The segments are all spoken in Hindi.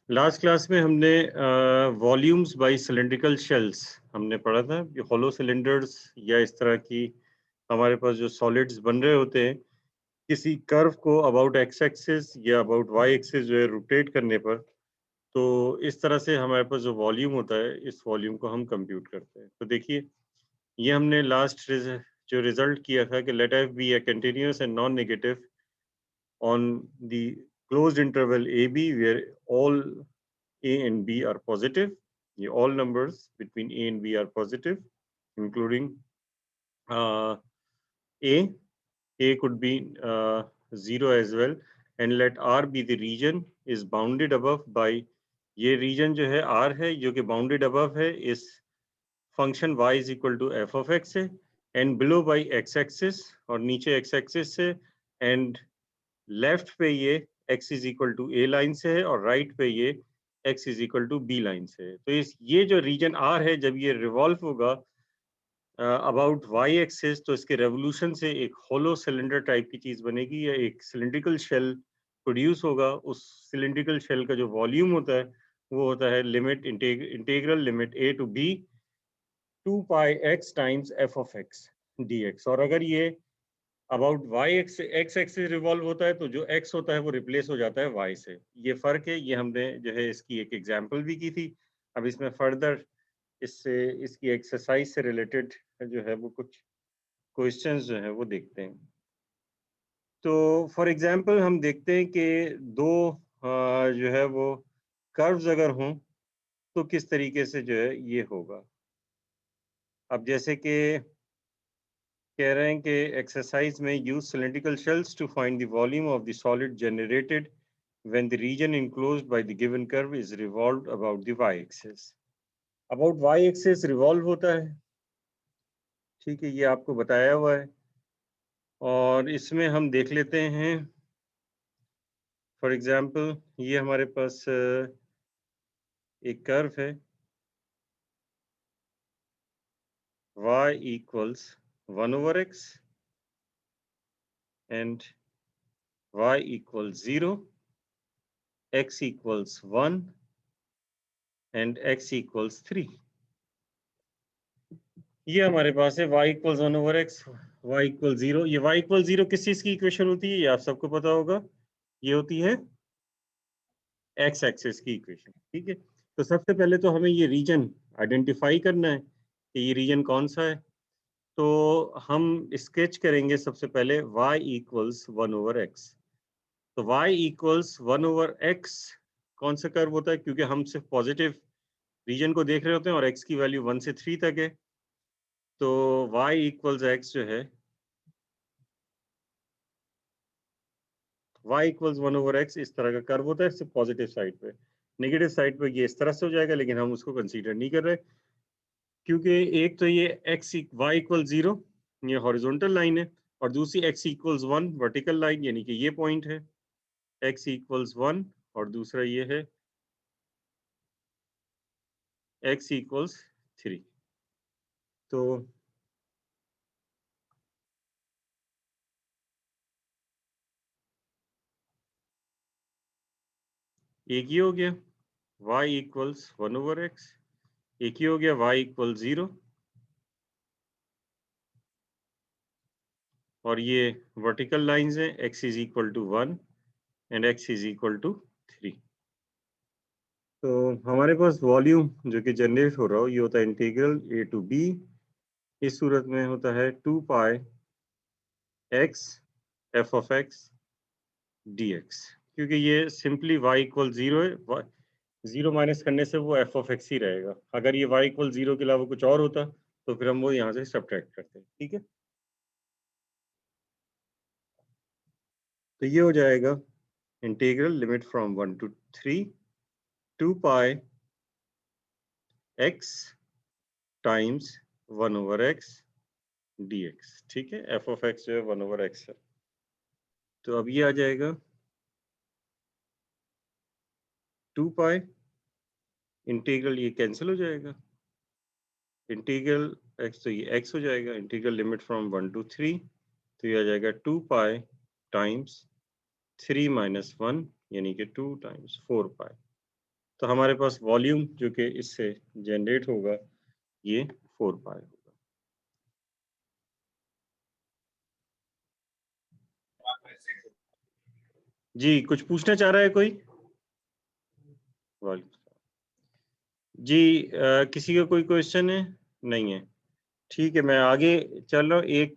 लास्ट क्लास में हमने वॉल्यूम्स बाय सिलिंड्रिकल शेल्स हमने पढ़ा था कि होलो सिलेंडर्स या इस तरह की हमारे पास जो सॉलिड्स बन रहे होते हैं किसी कर्व को अबाउट एक्स एक्सिस या अबाउट वाई एक्सिस जो है रोटेट करने पर, तो इस तरह से हमारे पास जो वॉल्यूम होता है इस वॉल्यूम को हम कंप्यूट करते हैं। तो देखिए ये हमने लास्ट जो रिजल्ट किया था कि let f be a continuous and non-negative on the closed interval AB where all A and B are positive. All numbers between A and B are positive, including uh, A. A could be 0 as well. And let R be the region is bounded above by ये region जो है R है जो कि bounded above है इस function y is equal to f of x है and below by x axis और नीचे x axis से and लेफ्ट पे ये x is equal to a line से है और राइट पे ये x is equal to b line से है। तो इस ये जो रीजन R है जब ये रिवॉल्व होगा अबाउट y एक्सिस तो इसके रेवोल्यूशन से एक होलो सिलेंडर टाइप की चीज बनेगी या एक सिलिंड्रिकल शेल प्रोड्यूस होगा। उस सिलिंड्रिकल शेल का जो वॉल्यूम होता है वो होता है limit integral limit a to b 2 pi x times f of x dx। और अगर ये about y x axis revolve होता है तो जो एक्स होता है वो रिप्लेस हो जाता है वाई से। ये फर्क है, ये हमने जो है इसकी एक एग्जांपल भी की थी। अब इसमें फर्दर इससे इसकी एक्सरसाइज से रिलेटेड जो है वो कुछ क्वेश्चंस जो है वो देखते हैं। तो फॉर एग्जांपल हम देखते हैं कि दो जो है वो कर्व्स अगर हों तो किस तरीके से जो है ये होगा। अब जैसे कि कह रहे हैं कि एक्सरसाइज में use cylindrical shells to find the volume of the solid generated when the region enclosed by the given curve is revolved about the y-axis। about y-axis revolve होता है, ठीक है, ये आपको बताया हुआ है। और इसमें हम देख लेते हैं फॉर एग्जांपल ये हमारे पास एक कर्व है y equals 1 over x and y equals 0, x equals 1 and x equals 3। ये हमारे पास है y equals 1 over x, y equal 0। ये y इक्वल 0 किस चीज की इक्वेशन होती है ये आप सबको पता होगा, ये होती है x एक्सिस की इक्वेशन, ठीक है। तो सबसे पहले तो हमें ये रीजन आइडेंटिफाई करना है कि ये रीजन कौन सा है। तो हम स्केच करेंगे सबसे पहले y इक्वल्स 1 ओवर x। तो y इक्वल्स 1 ओवर x कौन सा कर्व होता है, क्योंकि हम सिर्फ पॉजिटिव रीजन को देख रहे होते हैं और x की वैल्यू 1 से 3 तक है। तो y इक्वल्स x जो है y इक्वल्स 1 ओवर x इस तरह का कर्व होता है सिर्फ पॉजिटिव साइड पे। नेगेटिव साइड पे ये इस तरह से हो जाएगा, लेकिन हम उसको कंसीडर नहीं कर रहे क्योंकि एक तो ये x y इक्वल 0 ये हॉरिजॉन्टल लाइन है और दूसरी x इक्वल्स 1 वर्टिकल लाइन, यानी कि ये पॉइंट है x इक्वल्स 1 और दूसरा ये है x इक्वल्स 3। तो एक ही हो गया y इक्वल्स 1 ओवर x, एक ही हो गया y इक्वल 0 और ये वर्टिकल लाइंस हैं x is equal to 1 and x is equal to 3। तो हमारे पास वॉल्यूम जो कि जनरेट हो रहा हो ये होता है इंटीग्रल a टू b। इस सूरत में होता है 2 pi x f of x dx, क्योंकि ये सिंपली y इक्वल 0 है, 0 माइनस करने से वो f ऑफ x ही रहेगा। अगर ये y इक्वल 0 के अलावा कुछ और होता तो फिर हम वो यहाँ से सब्ट्रैक्ट करते हैं, ठीक है। तो ये हो जाएगा integral limit from 1 to 3 2 pi x times 1 over x dx, ठीक है। f ऑफ x जो है 1 ओवर x है। तो अब ये आ जाएगा 2 पाई इंटीग्रल, ये कैंसिल हो जाएगा, इंटीग्रल x तो ये x हो जाएगा, इंटीग्रल लिमिट फ्रॉम 1 to 3 तो ये आ जाएगा 2 पाई टाइम्स 3 माइनस 1 यानी कि 2 टाइम्स 4 पाई। तो हमारे पास वॉल्यूम जो कि इससे जनरेट होगा ये 4 पाई होगा। जी कुछ पूछना चाह रहा है कोई? जी किसी का कोई क्वेश्चन है? नहीं है, ठीक है। मैं आगे चल रहा हूँ। एक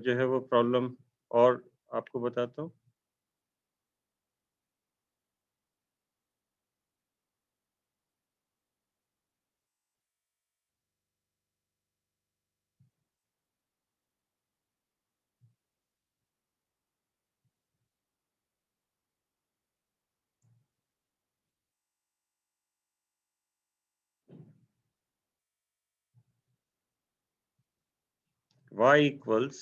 जो है वो प्रॉब्लम और आपको बताता हूँ। y equals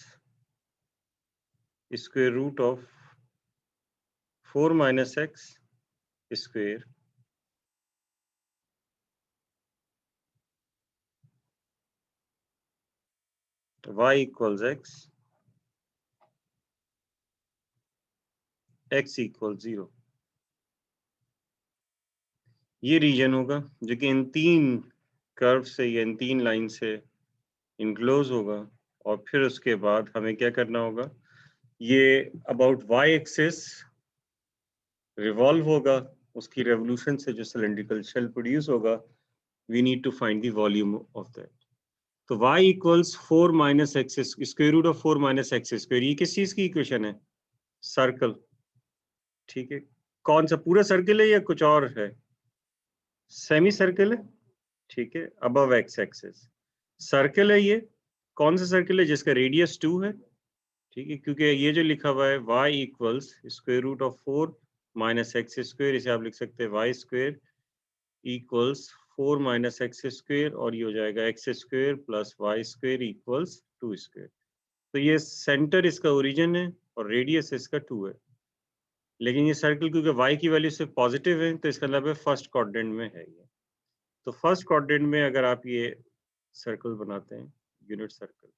square root of 4 minus x square y equals x equals 0। ये रीजन होगा जो कि इन तीन कर्व से या इन तीन लाइन से इनक्लोज होगा, और फिर उसके बाद हमें क्या करना होगा, ये अबाउट y एक्सिस रिवॉल्व होगा, उसकी रेवोल्यूशन से जो सिलेंड्रिकल शेल प्रोड्यूस होगा, we need to find the volume of that. तो y equals 4 minus x square root of 4 minus x square, ये किस चीज की इक्वेशन है? सर्कल, ठीक है। कौन सा, पूरा सर्कल है या कुछ और है? सेमी सर्कल है, ठीक है, अबव एक्स एक्सिस सर्कल है। ये कौन सा सर्कल है? जिसका रेडियस 2 है, ठीक है, क्योंकि ये जो लिखा हुआ है y equals square root of 4 minus x square, इसे आप लिख सकते हैं y square equals 4 minus x square, और ये हो जाएगा x square plus y square equals 2 square. तो ये सेंटर इसका ओरिजिन है और रेडियस इसका 2 है, लेकिन ये सर्कल क्योंकि y की वैल्यू से पॉजिटिव है तो इसका मतलब है फर्स्ट क्वाड्रेंट में है ये। तो फर्स्ट क्वाड्रेंट में अगर आप ये सर्कल बनाते हैं, यूनिट सर्कल,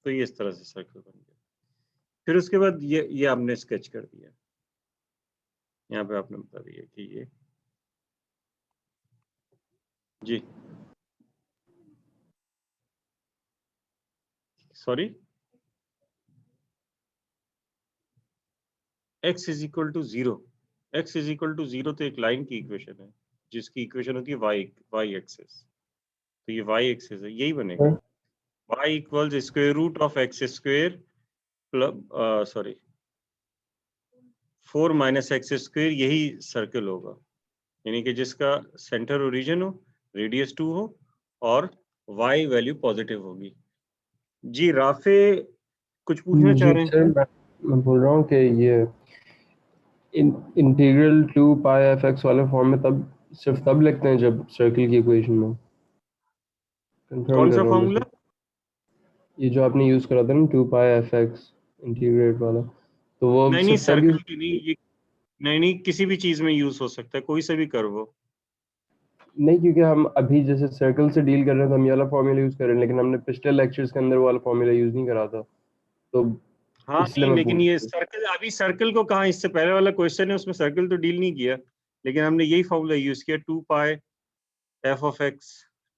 तो ये इस तरह से सर्कल बन गया। फिर उसके बाद ये आपने स्केच कर दिया, यहाँ पे आपने बता दिया कि ये, जी sorry, x is equal to 0, x is equal to 0 तो एक लाइन की इक्वेशन है जिसकी इक्वेशन होती है y एक्सिस, तो ये y एक्सिस है, यही बनेगा y equals square root of x square plus sorry 4 minus x square, यही सर्कल होगा, यानी कि जिसका सेंटर ओरिजिन हो, रेडियस 2 हो और y वैल्यू पॉजिटिव होगी। जी राफे कुछ पूछना चाह जी रहे हैं? सर, मैं बोल रहा हूँ कि ये इंटीग्रल 2 पाई एफ एक्स वाले फॉर्म में तब सिर्फ तब लिखते हैं जब सर्कल की इक्वेशन में, कंफर्म कौन कर सा रहा हूँ मैं फॉर्मूला? सर। ये जो आपने यूज़ करा था ना 2 पाई एफ एक्स इंटीग्रेट वाला, तो वो नहीं सिर्फ तब सर्कल यूज, की नहीं, ये नहीं किसी भी चीज में यूज हो सकता है, कोई से भी कर्व हो। नहीं क्योंकि हम अभी जैसे सर्कल से डील कर रहे हैं तो हम ये वाला फॉर्मूला यूज़ कर रहे हैं, लेकिन हमने पिछले लेक्चर्स के अंदर वो वाला फॉर्मूला यूज़ नहीं करा था, तो हाँ इसलिए नहीं, मैं लेकिन पूछ ये रहा हूँ। सर्कल, अभी सर्कल को कहाँ, इससे पहले वाला क्वेश्चन है उसमें सर्कल तो डील नहीं किया, लेकिन हमने यही फॉर्मूला यूज किया, 2 pi f of x,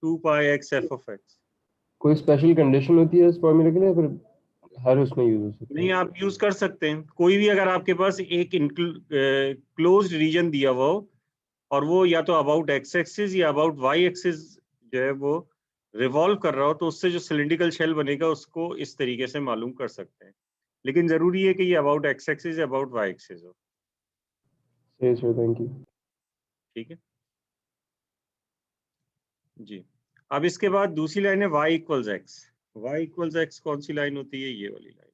2 pi x f of x. कोई स्पेशल कंडीशन होती है इस फॉर्मूले के लिए, फिर हर उसमें यूज़ हो सकता नहीं है? आप यूज कर सकते हैं कोई भी, अगर आपके पास एक क्लोज्ड रीजन दिया हुआ हो और वो या तो अबाउट एक्स एक्सिस या अबाउट वाई एक्सिस जो है वो रिवॉल्व कर रहा हो, तो उससे जो सिलिंड्रिकल शेल बनेगा उसको इस तरीके से मालूम कर सकते हैं, लेकिन जरूरी है कि ये अबाउट एक्स एक्सिस या अबाउट वाई एक्सिस हो। सही सर, थैंक यू। ठीक है जी। अब इसके बाद दूसरी लाइन है y equals x. Y equals x कौन सी लाइन होती है? ये वाली लाइन।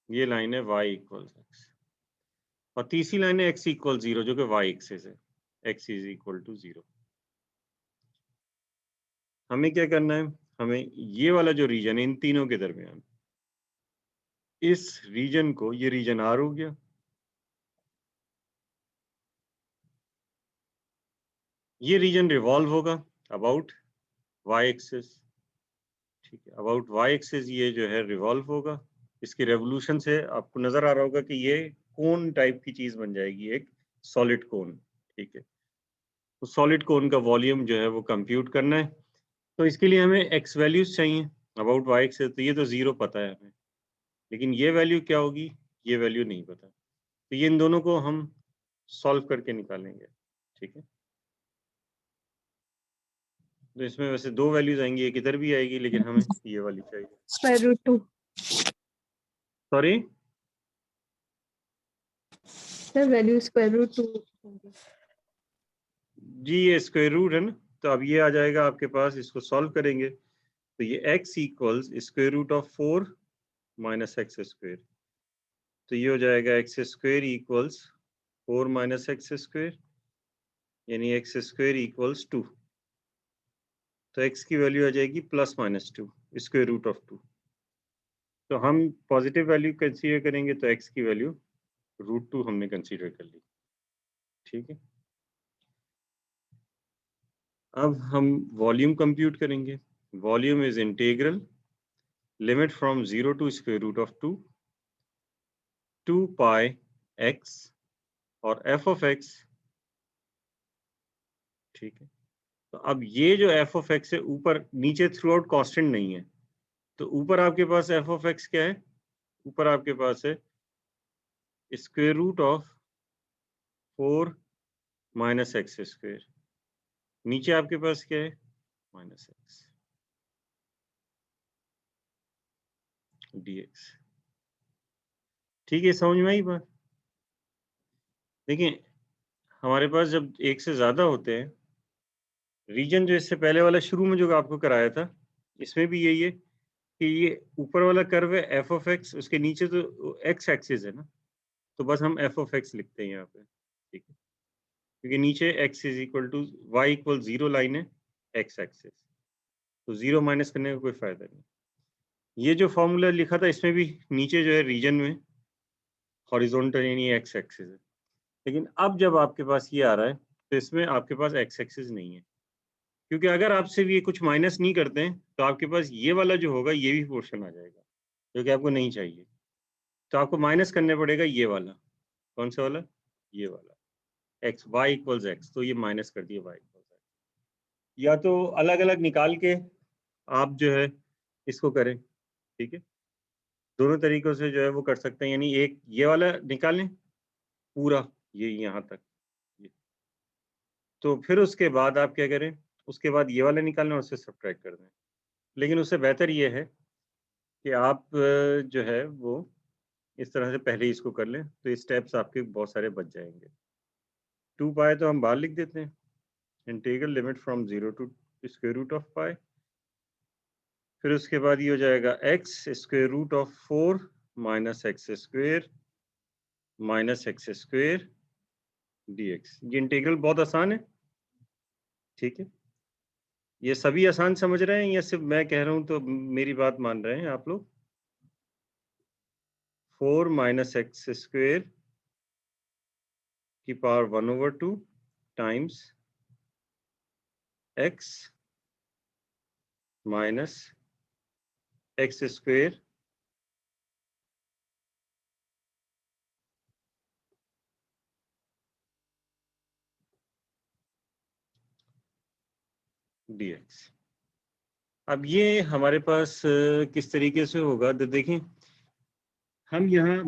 ये लाइन है y इक्वल्स एक्स, और तीसरी लाइन है x इक्वल 0 जो कि y एक्सिस है, x इज इक्वल टू 0। हमें क्या करना है, हमें ये वाला जो रीजन है इन तीनों के दरमियान, इस रीजन को, ये रीजन R हो गया, ये रीजन रिवॉल्व होगा अबाउट वाई एक्सिस, ठीक है, अबाउट वाई एक्सिस ये जो है रिवॉल्व होगा। इसके रेवोल्यूशन से आपको नजर आ रहा होगा कि ये कोन टाइप की चीज बन जाएगी, एक सॉलिड कोन, ठीक है। तो सॉलिड कोन का वॉल्यूम जो है वो कंप्यूट करना है, तो इसके लिए हमें एक्स वैल्यूज चाहिए अबाउट वाई एक्सिस। तो ये तो 0 पता है हमें, लेकिन ये वैल्यू क्या होगी, ये वैल्यू नहीं पता। तो ये इन दोनों को हम सॉल्व करके निकालेंगे, ठीक है। तो इसमें वैसे 2 वैल्यूज आएंगी, एक इधर भी आएगी, लेकिन हमें ये वाली चाहिए। Square root 2 sorry, sir, value square root 2 जी ये स्क्वायर रूट है ना, तो अब ये आ जाएगा आपके पास, इसको सॉल्व करेंगे तो ये x equals square root of 4 minus x square. तो ये हो जाएगा x square equals 4 minus x square, यानी एक्स स्क्वायर इक्वल्स 2। तो x की वैल्यू आ जाएगी plus minus 2 square root of 2। तो हम पॉजिटिव वैल्यू कंसीडर करेंगे, तो x की वैल्यू √2 हमने कंसीडर कर ली, ठीक है। अब हम वॉल्यूम कंप्यूट करेंगे। Volume is integral limit from 0 to square root of 2 pi x और f ऑफ x, ठीक है। तो अब ये जो f ऑफ x है, ऊपर नीचे थ्रू आउट कांस्टेंट नहीं है, तो ऊपर आपके पास f ऑफ x क्या है, ऊपर आपके पास है square root of 4 minus x square, नीचे आपके पास क्या है माइनस एक्स dx, ठीक है। समझ में आई बात? देखिए हमारे पास जब एक से ज्यादा होते हैं, रीजन जो इससे पहले वाला शुरू में जो आपको कराया था, इसमें भी यही है कि ये ऊपर वाला कर्व है एफ ऑफ एक्स, उसके नीचे तो एक्स एक्सिस है ना, तो बस हम एफ ऑफ एक्स लिखते हैं यहाँ पे, ठीक है, क्योंकि नीचे x is equal to y equal 0 line है एक्स एक्सिस, तो 0 माइनस करने का कोई फायदा नहीं। ये जो फॉर्मूला लिखा था इसमें भी नीचे जो है रीजन में हॉरिजॉन्टल यानी एक्स एक्सिस है, लेकिन अब जब आपके पास ये आ रहा है तो इसमें आपके पास एक्स एक्सिस नहीं है, क्योंकि अगर आपसे ये कुछ माइनस नहीं करते हैं तो आपके पास ये वाला जो होगा ये भी पोर्शन आ जाएगा, जो कि आपको नहीं चाहिए। तो आपको माइनस करने पड़ेगा ये वाला, कौन सा वाला, ये वाला एक्स वाई इक्वल्स एक्स, तो ये माइनस कर दिए वाई इक्वल्स एक्स। या तो अलग अलग निकाल के आप जो है इसको करें, ठीक है, दोनों तरीकों से जो है वो कर सकते हैं, यानी एक ये वाला निकालें पूरा ये यहाँ तक ये, तो फिर उसके बाद आप क्या करें, उसके बाद ये वाला निकालें और उससे सब्ट्रैक्ट कर दें। लेकिन उससे बेहतर ये है कि आप जो है वो इस तरह से पहले ही इसको कर लें, तो ये स्टेप्स आपके बहुत सारे बच जाएंगे। 2 पाई तो हम बाहर लिख देते हैं, integral limit from 0 to square root of pi, फिर उसके बाद ये हो जाएगा x square root of 4 minus x square dx। ये इंटीग्रल बहुत आसान है, ठीक है। ये सभी आसान समझ रहे हैं या सिर्फ मैं कह रहा हूं तो मेरी बात मान रहे हैं आप लोग? 4 माइनस एक्स स्क्वायर की power 1/2 times x minus x square dx। अब ये हमारे पास किस तरीके से होगा, तो देखें हम यहाँ